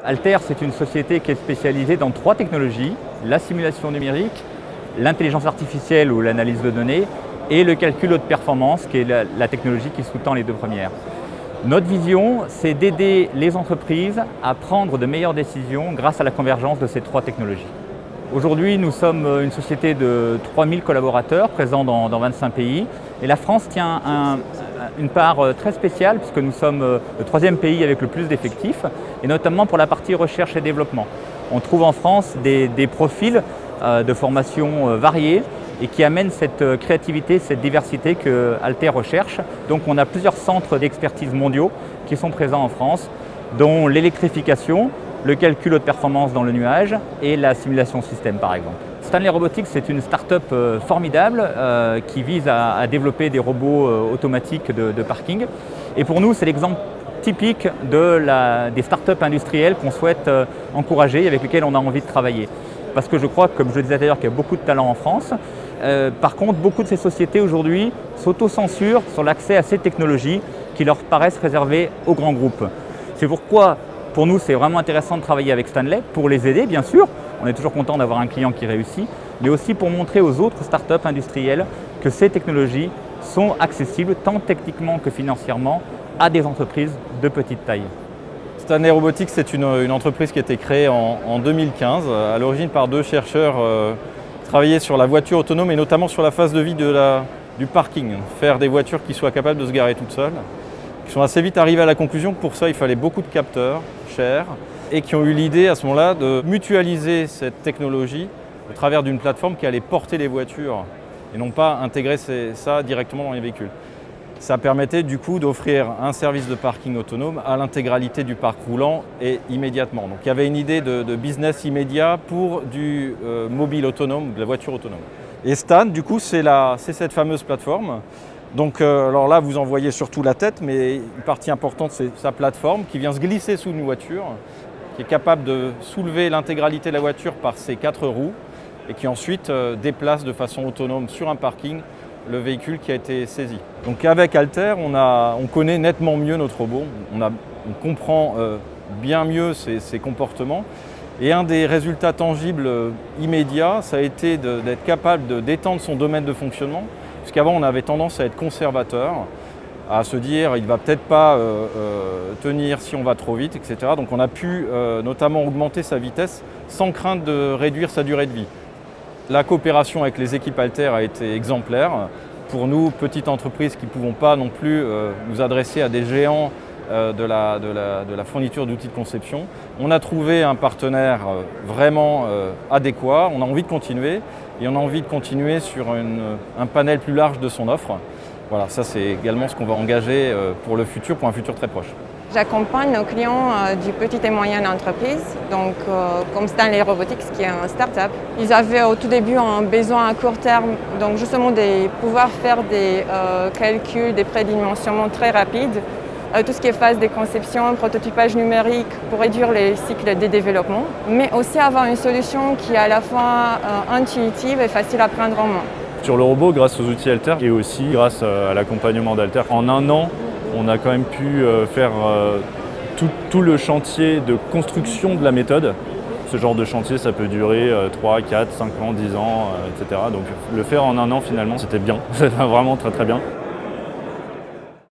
Altair, c'est une société qui est spécialisée dans 3 technologies, la simulation numérique, l'intelligence artificielle ou l'analyse de données et le calcul haute performance, qui est la technologie qui sous-tend les 2 premières. Notre vision, c'est d'aider les entreprises à prendre de meilleures décisions grâce à la convergence de ces 3 technologies. Aujourd'hui, nous sommes une société de 3000 collaborateurs présents dans 25 pays et la France tient une part très spéciale puisque nous sommes le 3e pays avec le plus d'effectifs et notamment pour la partie recherche et développement. On trouve en France des profils de formation variés et qui amènent cette créativité, cette diversité que Altair recherche. Donc on a plusieurs centres d'expertise mondiaux qui sont présents en France, dont l'électrification, le calcul haute performance dans le nuage et la simulation système par exemple. Stanley Robotics, c'est une start-up formidable qui vise à développer des robots automatiques de parking. Et pour nous, c'est l'exemple typique des start-up industrielles qu'on souhaite encourager et avec lesquelles on a envie de travailler. Parce que je crois, comme je le disais d'ailleurs, qu'il y a beaucoup de talent en France. Par contre, beaucoup de ces sociétés aujourd'hui s'autocensurent sur l'accès à ces technologies qui leur paraissent réservées aux grands groupes. C'est pourquoi, pour nous, c'est vraiment intéressant de travailler avec Stanley, pour les aider bien sûr. On est toujours content d'avoir un client qui réussit, mais aussi pour montrer aux autres startups industrielles que ces technologies sont accessibles tant techniquement que financièrement à des entreprises de petite taille. Stanley Robotics, c'est une entreprise qui a été créée en 2015, à l'origine par 2 chercheurs qui travaillaient sur la voiture autonome et notamment sur la phase de vie du parking. Faire des voitures qui soient capables de se garer toutes seules. Ils sont assez vite arrivés à la conclusion que pour ça, il fallait beaucoup de capteurs chers et qui ont eu l'idée à ce moment-là de mutualiser cette technologie au travers d'une plateforme qui allait porter les voitures et non pas intégrer ça directement dans les véhicules. Ça permettait du coup d'offrir un service de parking autonome à l'intégralité du parc roulant et immédiatement. Donc il y avait une idée de business immédiat pour du mobile autonome, de la voiture autonome. Et Stan, du coup, c'est cette fameuse plateforme. Donc alors là, vous en voyez surtout la tête, mais une partie importante, c'est sa plateforme qui vient se glisser sous une voiture, qui est capable de soulever l'intégralité de la voiture par ses 4 roues et qui ensuite déplace de façon autonome sur un parking le véhicule qui a été saisi. Donc avec Altair, on connaît nettement mieux notre robot, on comprend bien mieux ses comportements et un des résultats tangibles immédiats, ça a été d'être capable d'étendre son domaine de fonctionnement, puisqu'avant on avait tendance à être conservateur, à se dire il ne va peut-être pas tenir si on va trop vite, etc. Donc on a pu notamment augmenter sa vitesse sans crainte de réduire sa durée de vie. La coopération avec les équipes Altair a été exemplaire. Pour nous, petites entreprises qui ne pouvons pas non plus nous adresser à des géants de la fourniture d'outils de conception, on a trouvé un partenaire vraiment adéquat, on a envie de continuer et on a envie de continuer sur un panel plus large de son offre. Voilà, ça c'est également ce qu'on va engager pour le futur, pour un futur très proche. J'accompagne nos clients du petit et moyen entreprise, donc comme Stanley Robotics qui est un start-up. Ils avaient au tout début un besoin à court terme, donc justement de pouvoir faire des calculs, des prédimensionnements très rapides, tout ce qui est phase de conception, prototypage numérique pour réduire les cycles de développement, mais aussi avoir une solution qui est à la fois intuitive et facile à prendre en main. Sur le robot, grâce aux outils Altair et aussi grâce à l'accompagnement d'Altair, en 1 an, on a quand même pu faire tout le chantier de construction de la méthode. Ce genre de chantier, ça peut durer 3, 4, 5 ans, 10 ans, etc. Donc le faire en 1 an, finalement, c'était bien. C'était vraiment très très bien.